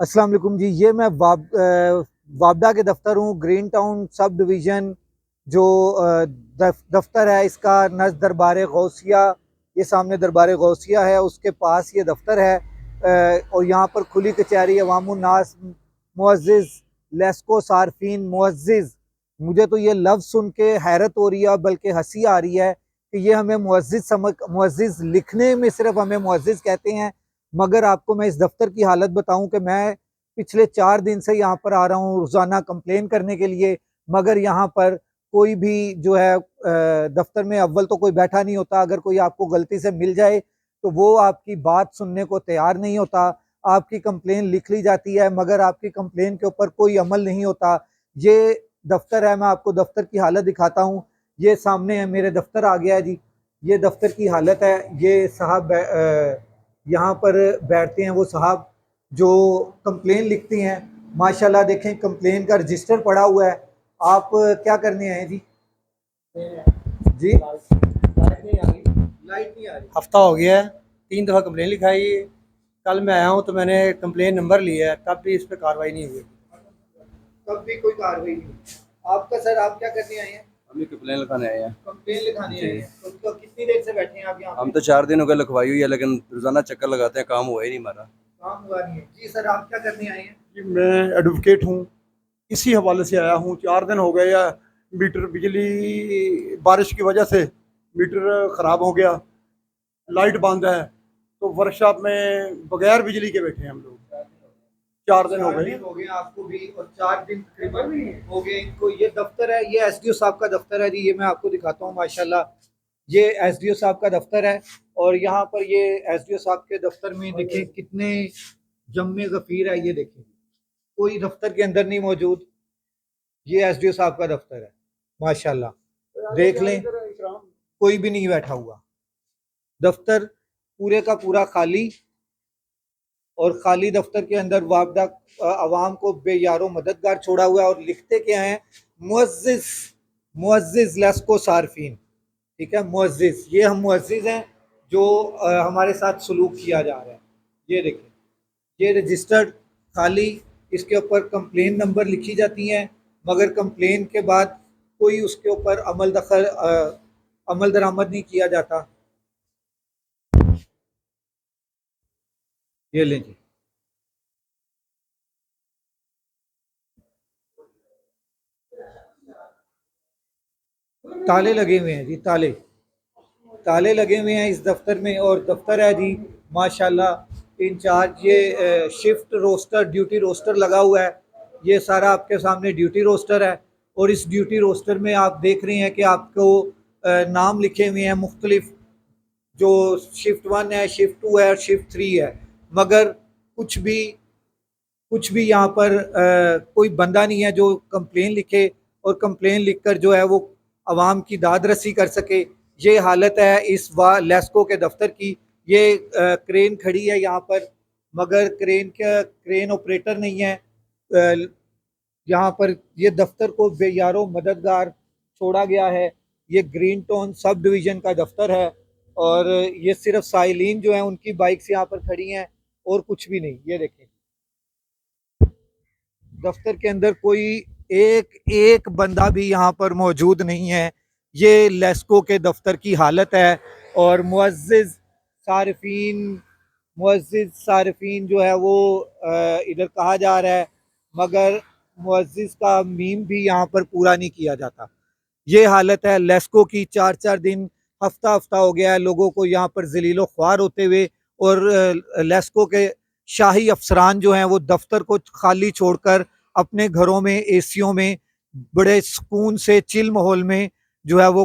अस्सलाम वालेकुम जी। ये मैं वापडा के दफ्तर हूँ, ग्रीन टाउन सब डिवीज़न जो दफ्तर है इसका नज़ दरबार गौसिया। ये सामने दरबार गौसिया है, उसके पास ये दफ्तर है। और यहाँ पर खुली कचहरी अवामुन्नास मुअज़्ज़िज़ लेस्को सारफीन मुअज़्ज़िज़। मुझे तो ये लफ्ज़ सुन के हैरत हो रही है बल्कि हंसी आ रही है कि ये हमें मुअज़्ज़िज़ लिखने में सिर्फ हमें मुअज़्ज़िज़ कहते हैं। मगर आपको मैं इस दफ्तर की हालत बताऊं कि मैं पिछले 4 दिन से यहाँ पर आ रहा हूँ रोजाना कंप्लेन करने के लिए, मगर यहाँ पर कोई भी जो है दफ्तर में अव्वल तो कोई बैठा नहीं होता। अगर कोई आपको गलती से मिल जाए तो वो आपकी बात सुनने को तैयार नहीं होता। आपकी कंप्लेन लिख ली जाती है मगर आपकी कंप्लेन के ऊपर कोई अमल नहीं होता। ये दफ्तर है, मैं आपको दफ्तर की हालत दिखाता हूँ। ये सामने है, मेरे दफ्तर आ गया है जी। ये दफ्तर की हालत है। ये साहब यहाँ पर बैठते हैं वो साहब जो कंप्लेन लिखती हैं। माशाल्लाह देखें, कंप्लेन का रजिस्टर पड़ा हुआ है। आप क्या करने आए जी? जी, लाइट नहीं आ रही। हफ्ता हो गया है, 3 दफ़ा कंप्लेन लिखाई है। कल मैं आया हूँ तो मैंने कंप्लेन नंबर लिया है, तब भी इस पर कार्रवाई नहीं हुई। तब भी कोई कार्रवाई नहीं। आपका सर, आप क्या करने आए हैं? हम भी कंप्लेन लिखाने आए हैं। कंप्लेन लिखाने जी। आए हैं। तो कितनी देर से बैठे हैं आप यहाँ हम पे? तो 4 दिन हो गए लिखवाई हुई है, लेकिन रोजाना चक्कर लगाते हैं, काम हुआ ही नहीं हमारा। काम हुआ नहीं है जी। सर, आप क्या करने आए हैं? कि मैं एडवोकेट हूँ, इसी हवाले से आया हूँ। 4 दिन हो गए या मीटर बिजली बारिश की वजह से मीटर ख़राब हो गया, लाइट बंद है, तो वर्कशॉप में बगैर बिजली के बैठे हैं हम लोग। 4 दिन हो 4 गए। दिन हो गए आपको भी, और 4 दिन तकरीबन हो गए इनको। ये दफ्तर है, ये एसडीओ साहब का दफ्तर है जी। ये मैं आपको दिखाता हूँ। माशाल्लाह, ये एसडीओ साहब का दफ्तर है। और यहाँ पर ये एसडीओ साहब के दफ्तर में देखें कितने जम्मे गफीर है। ये देखें, कोई दफ्तर के अंदर नहीं मौजूद। ये एसडीओ साहब का दफ्तर है। माशाल्लाह देख लें, कोई भी नहीं बैठा हुआ। दफ्तर पूरे का पूरा खाली, और खाली दफ्तर के अंदर वापदा अवाम को बेयारो मददगार छोड़ा हुआ है। और लिखते क्या है? मुअज़्ज़िज़ मुअज़्ज़िज़ लेस्को सारफीन। ठीक है, मुअज़्ज़िज़, ये हम मुअज़्ज़िज़ हैं जो हमारे साथ सलूक किया जा रहा है। ये देखिए, ये रजिस्टर्ड खाली, इसके ऊपर कंप्लेन नंबर लिखी जाती हैं, मगर कंप्लेन के बाद कोई उसके ऊपर अमल दरामद नहीं किया जाता। ये लें जी। ताले लगे हुए हैं जी, ताले ताले लगे हुए हैं इस दफ्तर में। और दफ्तर है जी माशाल्लाह इंचार्ज। ये शिफ्ट रोस्टर, ड्यूटी रोस्टर लगा हुआ है। ये सारा आपके सामने ड्यूटी रोस्टर है। और इस ड्यूटी रोस्टर में आप देख रहे हैं कि आपको नाम लिखे हुए हैं मुख्तलिफ, जो शिफ्ट 1 है, शिफ्ट 2 है और शिफ्ट 3 है। मगर कुछ भी यहाँ पर कोई बंदा नहीं है जो कंप्लेन लिखे और कंप्लेन लिखकर जो है वो आवाम की दाद रसी कर सके। ये हालत है इस लेस्को के दफ्तर की। ये क्रेन खड़ी है यहाँ पर, मगर क्रेन ऑपरेटर नहीं है। यहाँ पर ये दफ्तर को बेयारो मददगार छोड़ा गया है। ये ग्रीन टाउन सब डिवीज़न का दफ्तर है। और ये सिर्फ साइलिन जो है उनकी बाइक्स यहाँ पर खड़ी हैं, और कुछ भी नहीं। ये देखें, दफ्तर के अंदर कोई एक एक बंदा भी यहाँ पर मौजूद नहीं है। ये लेस्को के दफ्तर की हालत है। और मुअज़्ज़िज़ सारिफीन जो है वो इधर कहा जा रहा है, मगर मुअज़्ज़िज़ का मीम भी यहाँ पर पूरा नहीं किया जाता। ये हालत है लेस्को की। 4 4 दिन, हफ्ता हफ्ता हो गया है लोगों को यहाँ पर जलीलो ख्वार होते हुए। और लेस्को के शाही अफसरान जो हैं वो दफ्तर को खाली छोड़कर अपने घरों में एसियों में बड़े सुकून से चिल माहौल में जो है वो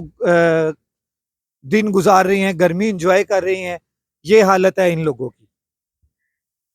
दिन गुजार रहे हैं, गर्मी इंजॉय कर रहे हैं। ये हालत है इन लोगों की।